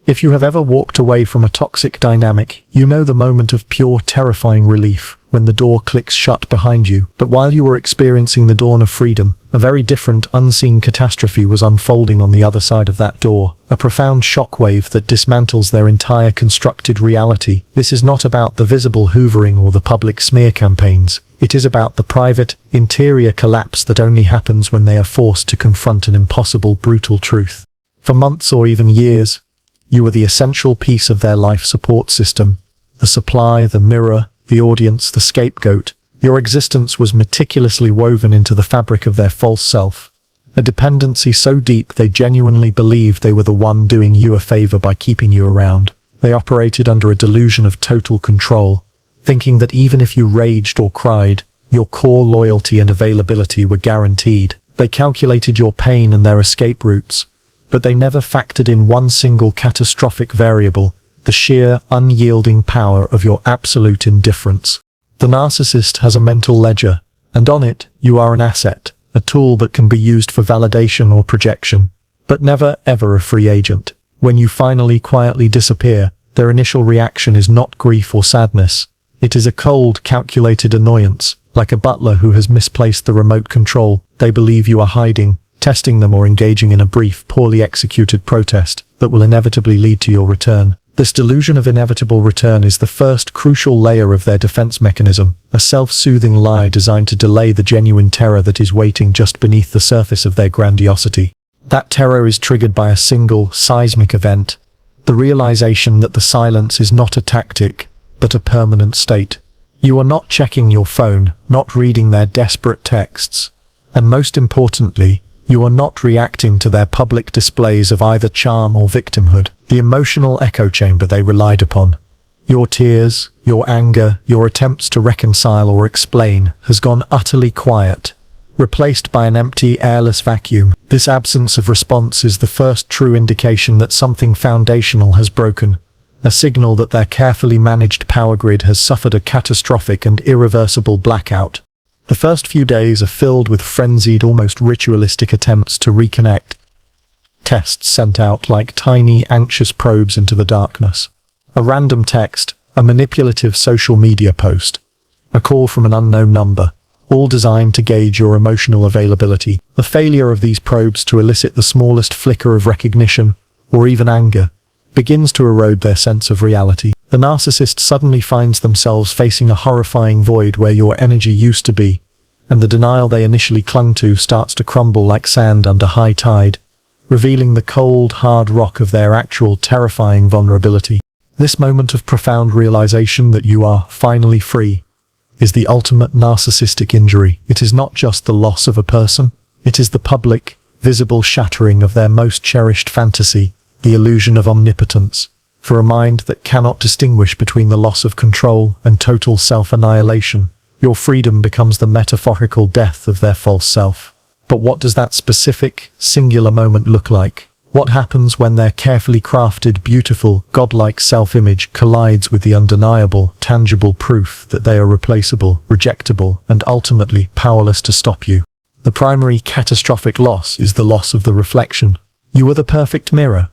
If you have ever walked away from a toxic dynamic, you know the moment of pure, terrifying relief when the door clicks shut behind you. But while you were experiencing the dawn of freedom, a very different, unseen catastrophe was unfolding on the other side of that door. A profound shockwave that dismantles their entire constructed reality. This is not about the visible hoovering or the public smear campaigns. It is about the private, interior collapse that only happens when they are forced to confront an impossible, brutal truth. For months or even years, you were the essential piece of their life support system. The supply, the mirror, the audience, the scapegoat. Your existence was meticulously woven into the fabric of their false self. A dependency so deep they genuinely believed they were the one doing you a favor by keeping you around. They operated under a delusion of total control, thinking that even if you raged or cried, your core loyalty and availability were guaranteed. They calculated your pain and their escape routes, but they never factored in one single catastrophic variable: the sheer, unyielding power of your absolute indifference. The narcissist has a mental ledger, and on it, you are an asset, a tool that can be used for validation or projection, but never ever a free agent. When you finally quietly disappear, their initial reaction is not grief or sadness. It is a cold, calculated annoyance, like a butler who has misplaced the remote control. They believe you are hiding, testing them, or engaging in a brief, poorly executed protest that will inevitably lead to your return. This delusion of inevitable return is the first crucial layer of their defense mechanism, a self-soothing lie designed to delay the genuine terror that is waiting just beneath the surface of their grandiosity. That terror is triggered by a single, seismic event: the realization that the silence is not a tactic, but a permanent state. You are not checking your phone, not reading their desperate texts, and most importantly, you are not reacting to their public displays of either charm or victimhood. The emotional echo chamber they relied upon, your tears, your anger, your attempts to reconcile or explain, has gone utterly quiet, replaced by an empty, airless vacuum. This absence of response is the first true indication that something foundational has broken, a signal that their carefully managed power grid has suffered a catastrophic and irreversible blackout. The first few days are filled with frenzied, almost ritualistic attempts to reconnect. Tests sent out like tiny, anxious probes into the darkness. A random text, a manipulative social media post, a call from an unknown number, all designed to gauge your emotional availability. The failure of these probes to elicit the smallest flicker of recognition, or even anger, begins to erode their sense of reality. The narcissist suddenly finds themselves facing a horrifying void where your energy used to be, and the denial they initially clung to starts to crumble like sand under high tide, revealing the cold, hard rock of their actual terrifying vulnerability. This moment of profound realization that you are finally free is the ultimate narcissistic injury. It is not just the loss of a person, it is the public, visible shattering of their most cherished fantasy, the illusion of omnipotence. For a mind that cannot distinguish between the loss of control and total self-annihilation, your freedom becomes the metaphorical death of their false self. But what does that specific, singular moment look like? What happens when their carefully crafted, beautiful, godlike self-image collides with the undeniable, tangible proof that they are replaceable, rejectable, and ultimately powerless to stop you? The primary catastrophic loss is the loss of the reflection. You are the perfect mirror,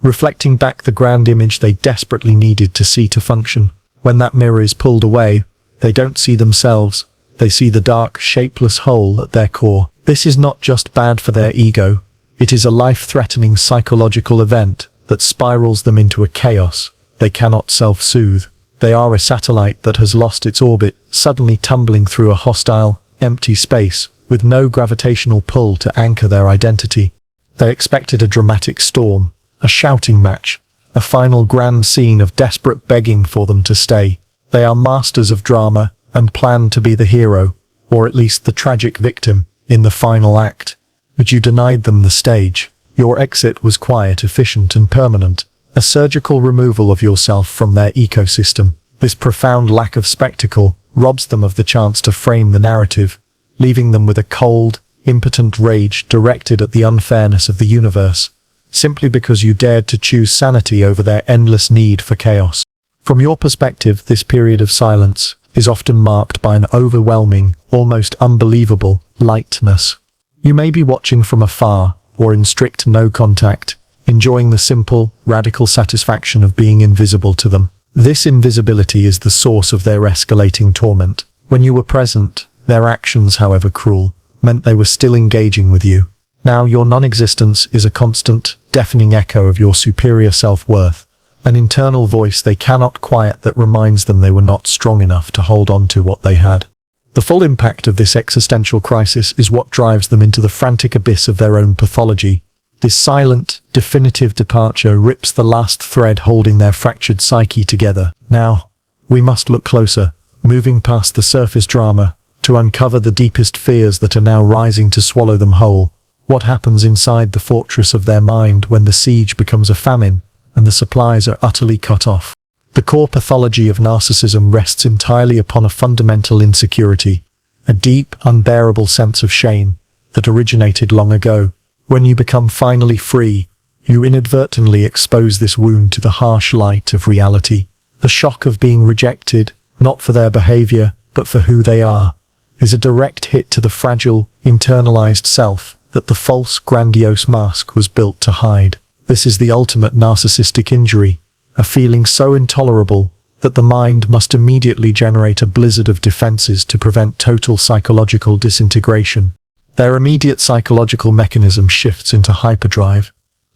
reflecting back the grand image they desperately needed to see to function. When that mirror is pulled away, they don't see themselves, they see the dark, shapeless hole at their core. This is not just bad for their ego, it is a life-threatening psychological event that spirals them into a chaos they cannot self-soothe. They are a satellite that has lost its orbit, suddenly tumbling through a hostile, empty space, with no gravitational pull to anchor their identity. They expected a dramatic storm, a shouting match, a final grand scene of desperate begging for them to stay. They are masters of drama and plan to be the hero, or at least the tragic victim, in the final act. But you denied them the stage. Your exit was quiet, efficient, and permanent, a surgical removal of yourself from their ecosystem. This profound lack of spectacle robs them of the chance to frame the narrative, leaving them with a cold, impotent rage directed at the unfairness of the universe, simply because you dared to choose sanity over their endless need for chaos. From your perspective, this period of silence is often marked by an overwhelming, almost unbelievable lightness. You may be watching from afar, or in strict no contact, enjoying the simple, radical satisfaction of being invisible to them. This invisibility is the source of their escalating torment. When you were present, their actions, however cruel, meant they were still engaging with you. Now your non-existence is a constant, deafening echo of your superior self-worth, an internal voice they cannot quiet that reminds them they were not strong enough to hold on to what they had. The full impact of this existential crisis is what drives them into the frantic abyss of their own pathology. This silent, definitive departure rips the last thread holding their fractured psyche together. Now, we must look closer, moving past the surface drama, to uncover the deepest fears that are now rising to swallow them whole. What happens inside the fortress of their mind when the siege becomes a famine, and the supplies are utterly cut off? The core pathology of narcissism rests entirely upon a fundamental insecurity, a deep, unbearable sense of shame that originated long ago. When you become finally free, you inadvertently expose this wound to the harsh light of reality. The shock of being rejected, not for their behavior, but for who they are, is a direct hit to the fragile, internalized self that the false, grandiose mask was built to hide. This is the ultimate narcissistic injury, a feeling so intolerable that the mind must immediately generate a blizzard of defenses to prevent total psychological disintegration. Their immediate psychological mechanism shifts into hyperdrive,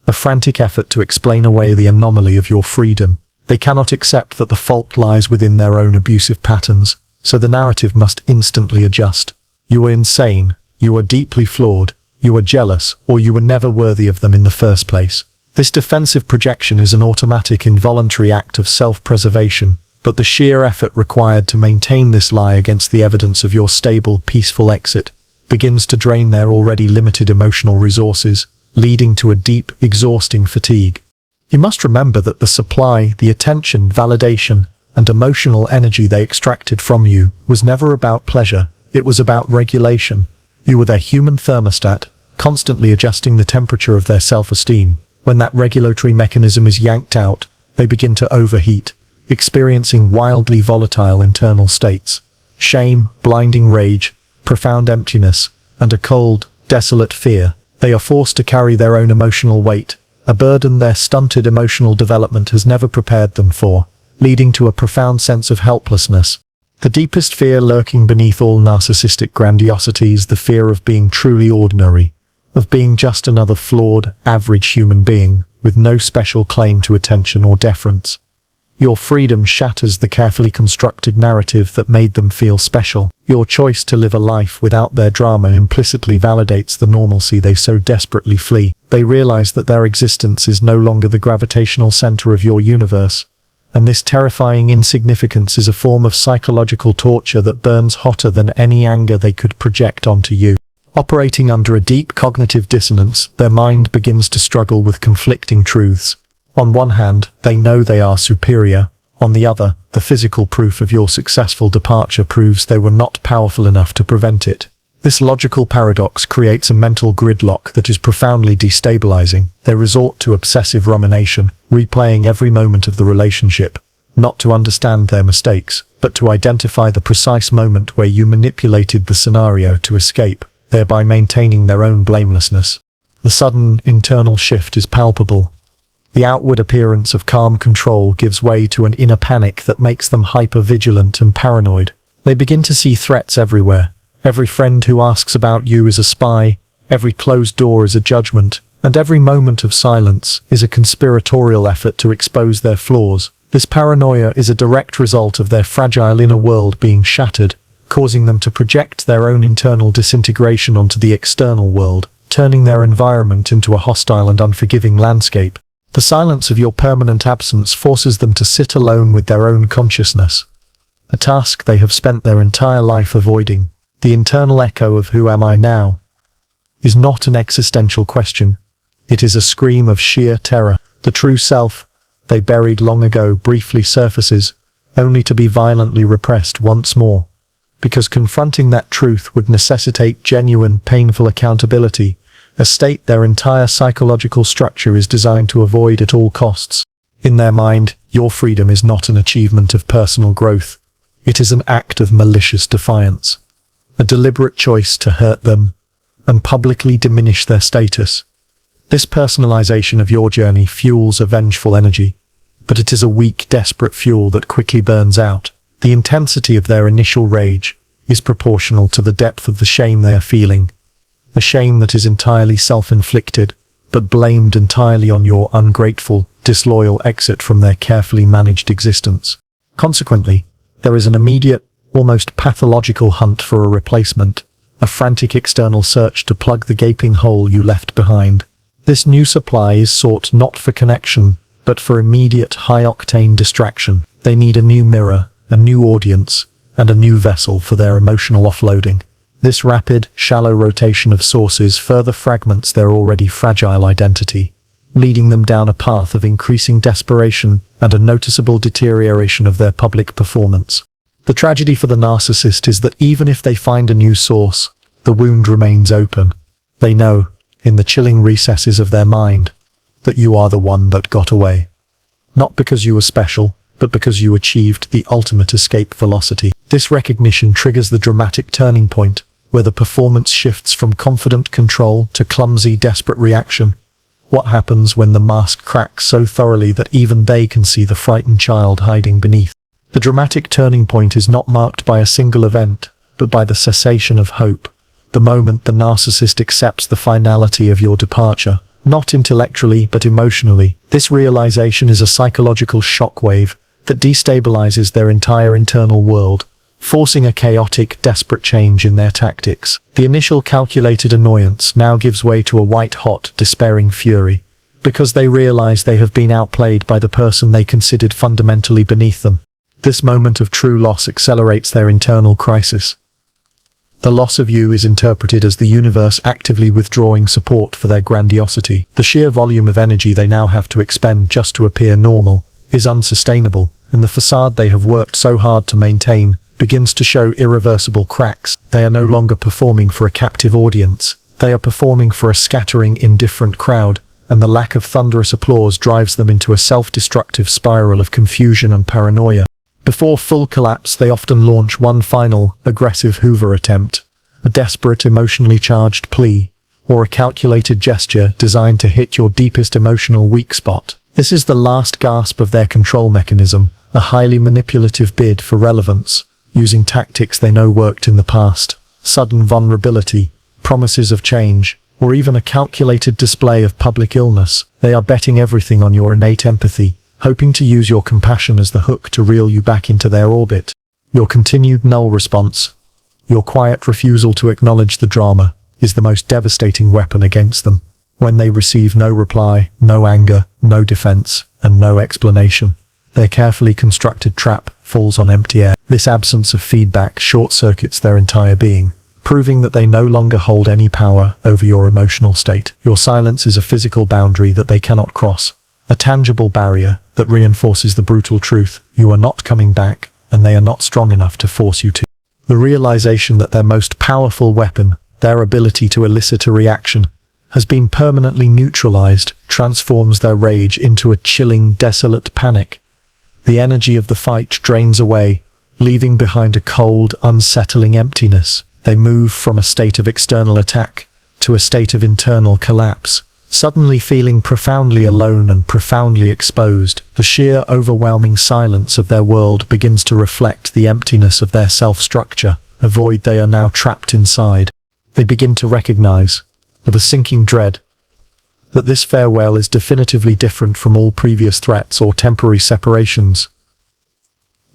a frantic effort to explain away the anomaly of your freedom. They cannot accept that the fault lies within their own abusive patterns, so the narrative must instantly adjust. You are insane, you are deeply flawed, you are jealous, or you were never worthy of them in the first place. This defensive projection is an automatic, involuntary act of self-preservation, but the sheer effort required to maintain this lie against the evidence of your stable, peaceful exit begins to drain their already limited emotional resources, leading to a deep, exhausting fatigue. You must remember that the supply, the attention, validation, and emotional energy they extracted from you was never about pleasure, it was about regulation. You were their human thermostat, constantly adjusting the temperature of their self-esteem. When that regulatory mechanism is yanked out, they begin to overheat, experiencing wildly volatile internal states. Shame, blinding rage, profound emptiness, and a cold, desolate fear. They are forced to carry their own emotional weight, a burden their stunted emotional development has never prepared them for, leading to a profound sense of helplessness. The deepest fear lurking beneath all narcissistic grandiosity is the fear of being truly ordinary, of being just another flawed, average human being, with no special claim to attention or deference. Your freedom shatters the carefully constructed narrative that made them feel special. Your choice to live a life without their drama implicitly validates the normalcy they so desperately flee. They realize that their existence is no longer the gravitational center of your universe, and this terrifying insignificance is a form of psychological torture that burns hotter than any anger they could project onto you. Operating under a deep cognitive dissonance, their mind begins to struggle with conflicting truths. On one hand, they know they are superior. On the other, the physical proof of your successful departure proves they were not powerful enough to prevent it. This logical paradox creates a mental gridlock that is profoundly destabilizing. They resort to obsessive rumination, replaying every moment of the relationship, not to understand their mistakes, but to identify the precise moment where you manipulated the scenario to escape, thereby maintaining their own blamelessness. The sudden internal shift is palpable. The outward appearance of calm control gives way to an inner panic that makes them hyper-vigilant and paranoid. They begin to see threats everywhere. Every friend who asks about you is a spy, every closed door is a judgment, and every moment of silence is a conspiratorial effort to expose their flaws. This paranoia is a direct result of their fragile inner world being shattered, causing them to project their own internal disintegration onto the external world, turning their environment into a hostile and unforgiving landscape. The silence of your permanent absence forces them to sit alone with their own consciousness, a task they have spent their entire life avoiding. The internal echo of "who am I now?" is not an existential question. It is a scream of sheer terror. The true self they buried long ago briefly surfaces, only to be violently repressed once more. Because confronting that truth would necessitate genuine, painful accountability, a state their entire psychological structure is designed to avoid at all costs. In their mind, your freedom is not an achievement of personal growth. It is an act of malicious defiance, a deliberate choice to hurt them and publicly diminish their status. This personalization of your journey fuels a vengeful energy, but it is a weak, desperate fuel that quickly burns out. The intensity of their initial rage is proportional to the depth of the shame they are feeling, a shame that is entirely self-inflicted, but blamed entirely on your ungrateful, disloyal exit from their carefully managed existence. Consequently, there is an immediate, almost pathological hunt for a replacement, a frantic external search to plug the gaping hole you left behind. This new supply is sought not for connection, but for immediate high-octane distraction. They need a new mirror, a new audience, and a new vessel for their emotional offloading. This rapid, shallow rotation of sources further fragments their already fragile identity, leading them down a path of increasing desperation and a noticeable deterioration of their public performance. The tragedy for the narcissist is that even if they find a new source, the wound remains open. They know, in the chilling recesses of their mind, that you are the one that got away. Not because you were special, but because you achieved the ultimate escape velocity. This recognition triggers the dramatic turning point, where the performance shifts from confident control to clumsy, desperate reaction. What happens when the mask cracks so thoroughly that even they can see the frightened child hiding beneath? The dramatic turning point is not marked by a single event, but by the cessation of hope. The moment the narcissist accepts the finality of your departure, not intellectually but emotionally. This realization is a psychological shockwave that destabilizes their entire internal world, forcing a chaotic, desperate change in their tactics. The initial calculated annoyance now gives way to a white-hot, despairing fury, because they realize they have been outplayed by the person they considered fundamentally beneath them. This moment of true loss accelerates their internal crisis. The loss of you is interpreted as the universe actively withdrawing support for their grandiosity. The sheer volume of energy they now have to expend just to appear normal is unsustainable, and the facade they have worked so hard to maintain begins to show irreversible cracks. They are no longer performing for a captive audience. They are performing for a scattering, indifferent crowd, and the lack of thunderous applause drives them into a self-destructive spiral of confusion and paranoia. Before full collapse, they often launch one final, aggressive Hoover attempt, a desperate, emotionally charged plea, or a calculated gesture designed to hit your deepest emotional weak spot. This is the last gasp of their control mechanism, a highly manipulative bid for relevance, using tactics they know worked in the past. Sudden vulnerability, promises of change, or even a calculated display of public illness. They are betting everything on your innate empathy, hoping to use your compassion as the hook to reel you back into their orbit. Your continued null response, your quiet refusal to acknowledge the drama, is the most devastating weapon against them. When they receive no reply, no anger, no defense, and no explanation, their carefully constructed trap falls on empty air. This absence of feedback short-circuits their entire being, proving that they no longer hold any power over your emotional state. Your silence is a physical boundary that they cannot cross, a tangible barrier that reinforces the brutal truth: you are not coming back, and they are not strong enough to force you to. The realization that their most powerful weapon, their ability to elicit a reaction, has been permanently neutralized, transforms their rage into a chilling, desolate panic. The energy of the fight drains away, leaving behind a cold, unsettling emptiness. They move from a state of external attack to a state of internal collapse, suddenly feeling profoundly alone and profoundly exposed. The sheer, overwhelming silence of their world begins to reflect the emptiness of their self-structure, a void they are now trapped inside. They begin to recognize, with a sinking dread, that this farewell is definitively different from all previous threats or temporary separations.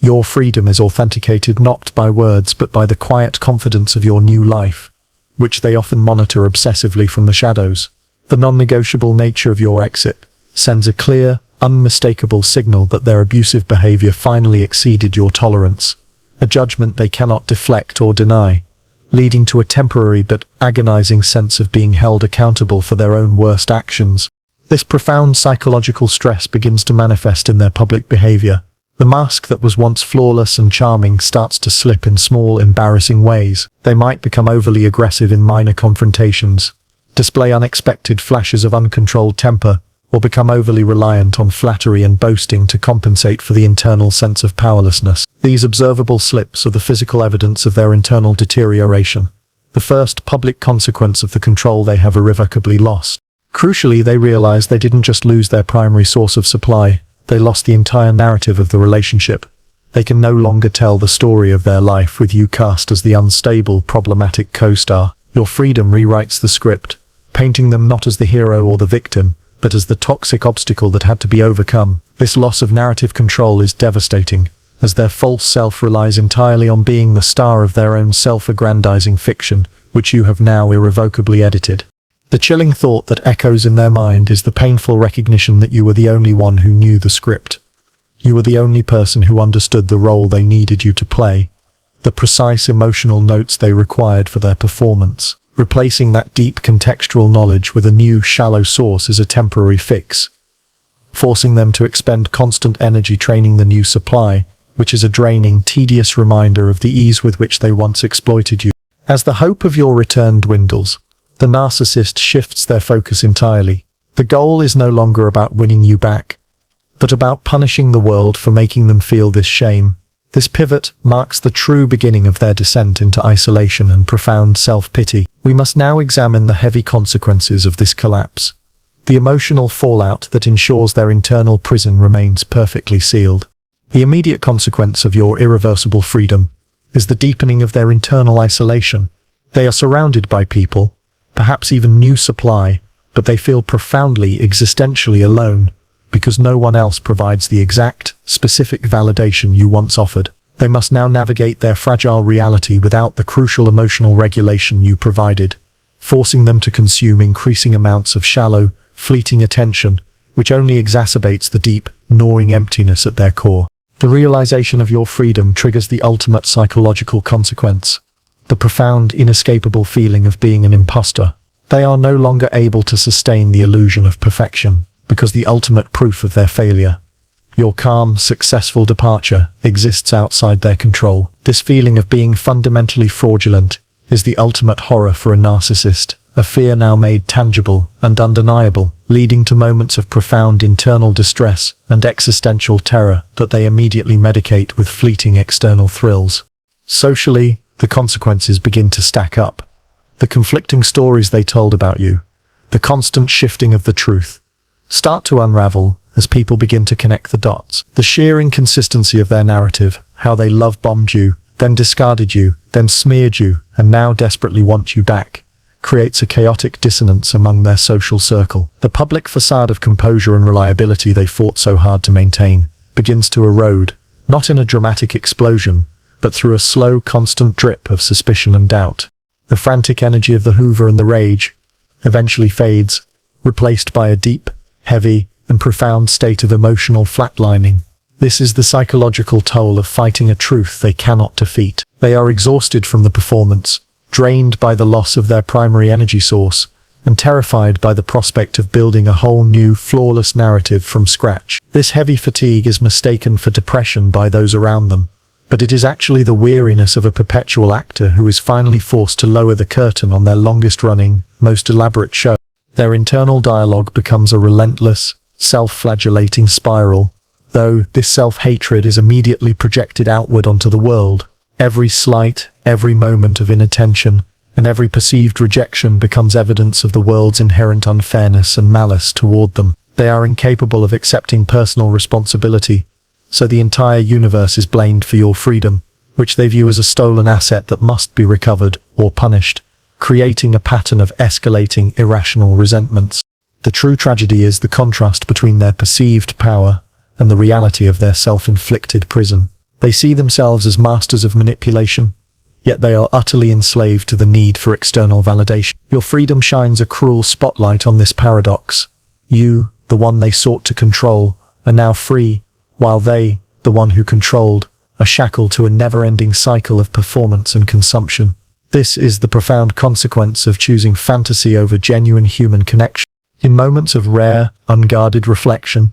Your freedom is authenticated not by words but by the quiet confidence of your new life, which they often monitor obsessively from the shadows. The non-negotiable nature of your exit sends a clear, unmistakable signal that their abusive behavior finally exceeded your tolerance, a judgment they cannot deflect or deny, leading to a temporary but agonizing sense of being held accountable for their own worst actions. This profound psychological stress begins to manifest in their public behavior. The mask that was once flawless and charming starts to slip in small, embarrassing ways. They might become overly aggressive in minor confrontations, display unexpected flashes of uncontrolled temper, or become overly reliant on flattery and boasting to compensate for the internal sense of powerlessness. These observable slips are the physical evidence of their internal deterioration, the first public consequence of the control they have irrevocably lost. Crucially, they realize they didn't just lose their primary source of supply, they lost the entire narrative of the relationship. They can no longer tell the story of their life with you cast as the unstable, problematic co-star. Your freedom rewrites the script, painting them not as the hero or the victim, but as the toxic obstacle that had to be overcome. This loss of narrative control is devastating, as their false self relies entirely on being the star of their own self-aggrandizing fiction, which you have now irrevocably edited. The chilling thought that echoes in their mind is the painful recognition that you were the only one who knew the script. You were the only person who understood the role they needed you to play, the precise emotional notes they required for their performance. Replacing that deep contextual knowledge with a new, shallow source is a temporary fix, forcing them to expend constant energy training the new supply, which is a draining, tedious reminder of the ease with which they once exploited you. As the hope of your return dwindles, the narcissist shifts their focus entirely. The goal is no longer about winning you back, but about punishing the world for making them feel this shame. This pivot marks the true beginning of their descent into isolation and profound self-pity. We must now examine the heavy consequences of this collapse, the emotional fallout that ensures their internal prison remains perfectly sealed. The immediate consequence of your irreversible freedom is the deepening of their internal isolation. They are surrounded by people, perhaps even new supply, but they feel profoundly existentially alone, because no one else provides the exact, specific validation you once offered. They must now navigate their fragile reality without the crucial emotional regulation you provided, forcing them to consume increasing amounts of shallow, fleeting attention, which only exacerbates the deep, gnawing emptiness at their core. The realization of your freedom triggers the ultimate psychological consequence, the profound, inescapable feeling of being an imposter. They are no longer able to sustain the illusion of perfection, because the ultimate proof of their failure, your calm, successful departure, exists outside their control. This feeling of being fundamentally fraudulent is the ultimate horror for a narcissist, a fear now made tangible and undeniable, leading to moments of profound internal distress and existential terror that they immediately medicate with fleeting external thrills. Socially, the consequences begin to stack up. The conflicting stories they told about you, the constant shifting of the truth, start to unravel as people begin to connect the dots. The sheer inconsistency of their narrative, how they love-bombed you, then discarded you, then smeared you, and now desperately want you back, creates a chaotic dissonance among their social circle. The public facade of composure and reliability they fought so hard to maintain begins to erode, not in a dramatic explosion, but through a slow, constant drip of suspicion and doubt. The frantic energy of the Hoover and the rage eventually fades, replaced by a deep, heavy, and profound state of emotional flatlining. This is the psychological toll of fighting a truth they cannot defeat. They are exhausted from the performance, drained by the loss of their primary energy source, and terrified by the prospect of building a whole new, flawless narrative from scratch. This heavy fatigue is mistaken for depression by those around them, but it is actually the weariness of a perpetual actor who is finally forced to lower the curtain on their longest-running, most elaborate show. Their internal dialogue becomes a relentless, self-flagellating spiral, though this self-hatred is immediately projected outward onto the world. Every slight, every moment of inattention, and every perceived rejection becomes evidence of the world's inherent unfairness and malice toward them. They are incapable of accepting personal responsibility, so the entire universe is blamed for your freedom, which they view as a stolen asset that must be recovered or punished, creating a pattern of escalating irrational resentments. The true tragedy is the contrast between their perceived power and the reality of their self-inflicted prison. They see themselves as masters of manipulation, yet they are utterly enslaved to the need for external validation. Your freedom shines a cruel spotlight on this paradox. You, the one they sought to control, are now free, while they, the one who controlled, are shackled to a never-ending cycle of performance and consumption. This is the profound consequence of choosing fantasy over genuine human connection. In moments of rare, unguarded reflection,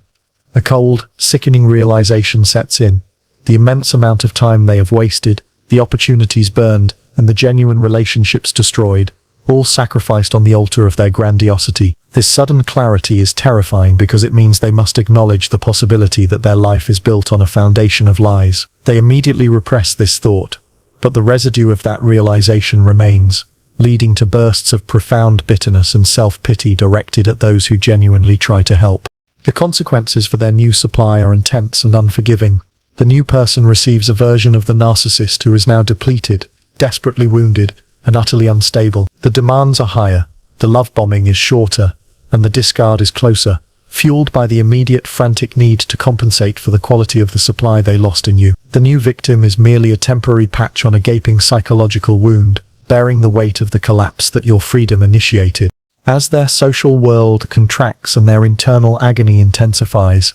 a cold, sickening realization sets in. The immense amount of time they have wasted, the opportunities burned, and the genuine relationships destroyed, all sacrificed on the altar of their grandiosity. This sudden clarity is terrifying because it means they must acknowledge the possibility that their life is built on a foundation of lies. They immediately repress this thought, but the residue of that realization remains, leading to bursts of profound bitterness and self-pity directed at those who genuinely try to help. The consequences for their new supply are intense and unforgiving. The new person receives a version of the narcissist who is now depleted, desperately wounded, and utterly unstable. The demands are higher, the love bombing is shorter, and the discard is closer, fueled by the immediate frantic need to compensate for the quality of the supply they lost in you. The new victim is merely a temporary patch on a gaping psychological wound, bearing the weight of the collapse that your freedom initiated. As their social world contracts and their internal agony intensifies,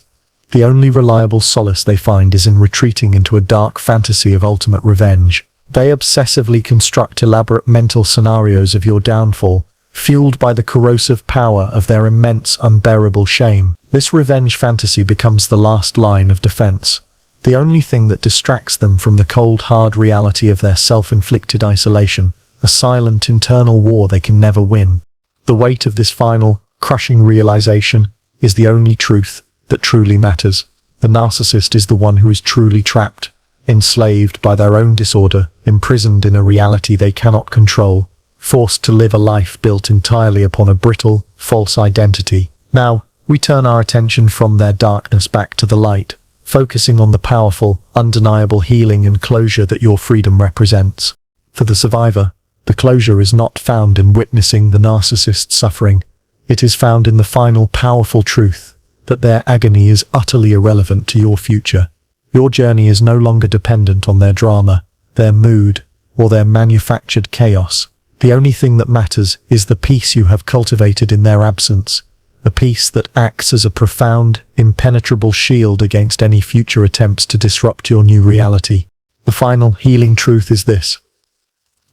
the only reliable solace they find is in retreating into a dark fantasy of ultimate revenge. They obsessively construct elaborate mental scenarios of your downfall, fueled by the corrosive power of their immense, unbearable shame. This revenge fantasy becomes the last line of defense, the only thing that distracts them from the cold, hard reality of their self-inflicted isolation, a silent internal war they can never win. The weight of this final, crushing realization is the only truth that truly matters. The narcissist is the one who is truly trapped, enslaved by their own disorder, imprisoned in a reality they cannot control, forced to live a life built entirely upon a brittle, false identity. Now, we turn our attention from their darkness back to the light, focusing on the powerful, undeniable healing and closure that your freedom represents. For the survivor, the closure is not found in witnessing the narcissist's suffering. It is found in the final powerful truth that their agony is utterly irrelevant to your future. Your journey is no longer dependent on their drama, their mood, or their manufactured chaos. The only thing that matters is the peace you have cultivated in their absence, a peace that acts as a profound, impenetrable shield against any future attempts to disrupt your new reality. The final healing truth is this: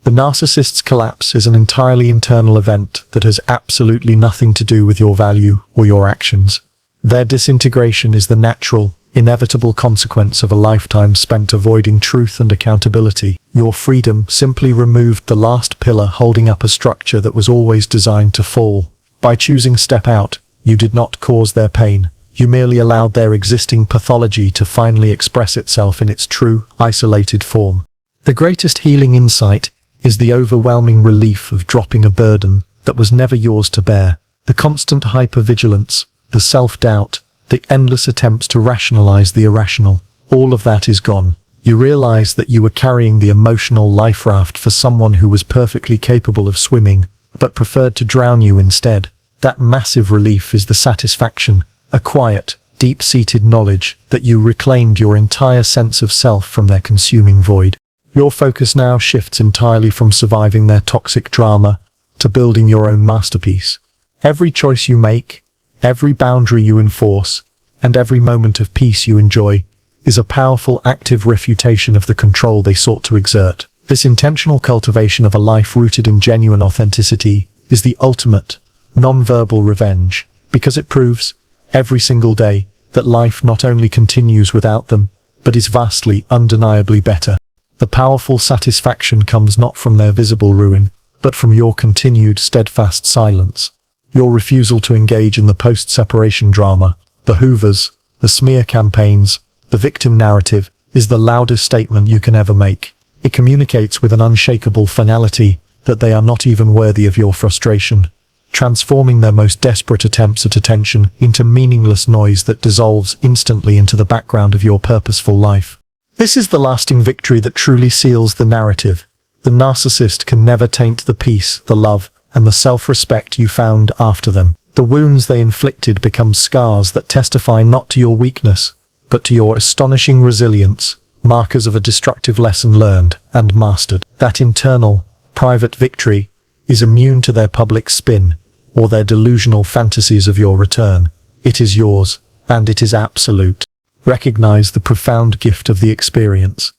the narcissist's collapse is an entirely internal event that has absolutely nothing to do with your value or your actions. Their disintegration is the natural, inevitable consequence of a lifetime spent avoiding truth and accountability. Your freedom simply removed the last pillar holding up a structure that was always designed to fall. By choosing step out, you did not cause their pain. You merely allowed their existing pathology to finally express itself in its true, isolated form. The greatest healing insight is the overwhelming relief of dropping a burden that was never yours to bear. The constant hypervigilance, the self-doubt, the endless attempts to rationalize the irrational, all of that is gone. You realize that you were carrying the emotional life raft for someone who was perfectly capable of swimming, but preferred to drown you instead. That massive relief is the satisfaction, a quiet, deep-seated knowledge that you reclaimed your entire sense of self from their consuming void. Your focus now shifts entirely from surviving their toxic drama to building your own masterpiece. Every choice you make, every boundary you enforce, and every moment of peace you enjoy is a powerful active refutation of the control they sought to exert. This intentional cultivation of a life rooted in genuine authenticity is the ultimate, non-verbal revenge, because it proves, every single day, that life not only continues without them, but is vastly, undeniably better. The powerful satisfaction comes not from their visible ruin, but from your continued steadfast silence. Your refusal to engage in the post-separation drama, the hoovers, the smear campaigns, the victim narrative, is the loudest statement you can ever make. It communicates with an unshakable finality that they are not even worthy of your frustration, transforming their most desperate attempts at attention into meaningless noise that dissolves instantly into the background of your purposeful life. This is the lasting victory that truly seals the narrative. The narcissist can never taint the peace, the love, and the self-respect you found after them. The wounds they inflicted become scars that testify not to your weakness, but to your astonishing resilience, markers of a destructive lesson learned and mastered. That internal, private victory is immune to their public spin or their delusional fantasies of your return. It is yours, and it is absolute. Recognize the profound gift of the experience.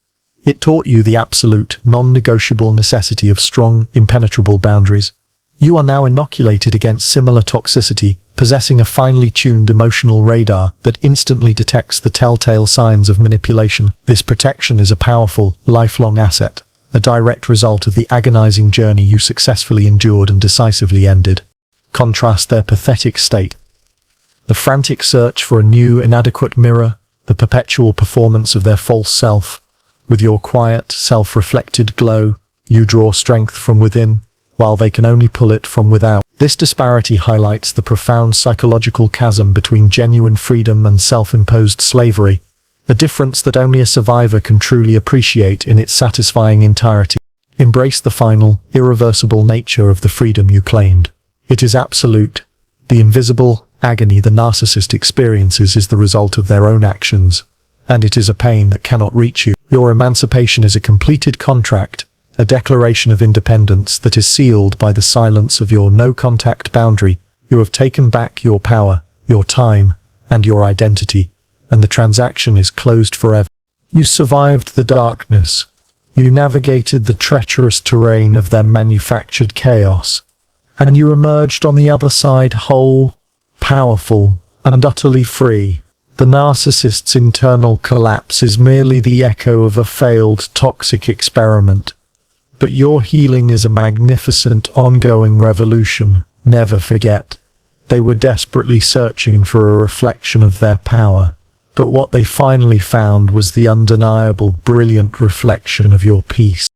It taught you the absolute, non-negotiable necessity of strong, impenetrable boundaries. You are now inoculated against similar toxicity, possessing a finely tuned emotional radar that instantly detects the telltale signs of manipulation. This protection is a powerful, lifelong asset, a direct result of the agonizing journey you successfully endured and decisively ended. Contrast their pathetic state. The frantic search for a new, inadequate mirror, the perpetual performance of their false self. With your quiet, self-reflected glow, you draw strength from within, while they can only pull it from without. This disparity highlights the profound psychological chasm between genuine freedom and self-imposed slavery, a difference that only a survivor can truly appreciate in its satisfying entirety. Embrace the final, irreversible nature of the freedom you claimed. It is absolute. The invisible agony the narcissist experiences is the result of their own actions, and it is a pain that cannot reach you. Your emancipation is a completed contract, a declaration of independence that is sealed by the silence of your no-contact boundary. You have taken back your power, your time, and your identity, and the transaction is closed forever. You survived the darkness. You navigated the treacherous terrain of their manufactured chaos, and you emerged on the other side whole, powerful, and utterly free. The narcissist's internal collapse is merely the echo of a failed toxic experiment. But your healing is a magnificent ongoing revolution. Never forget, they were desperately searching for a reflection of their power, but what they finally found was the undeniable, brilliant reflection of your peace.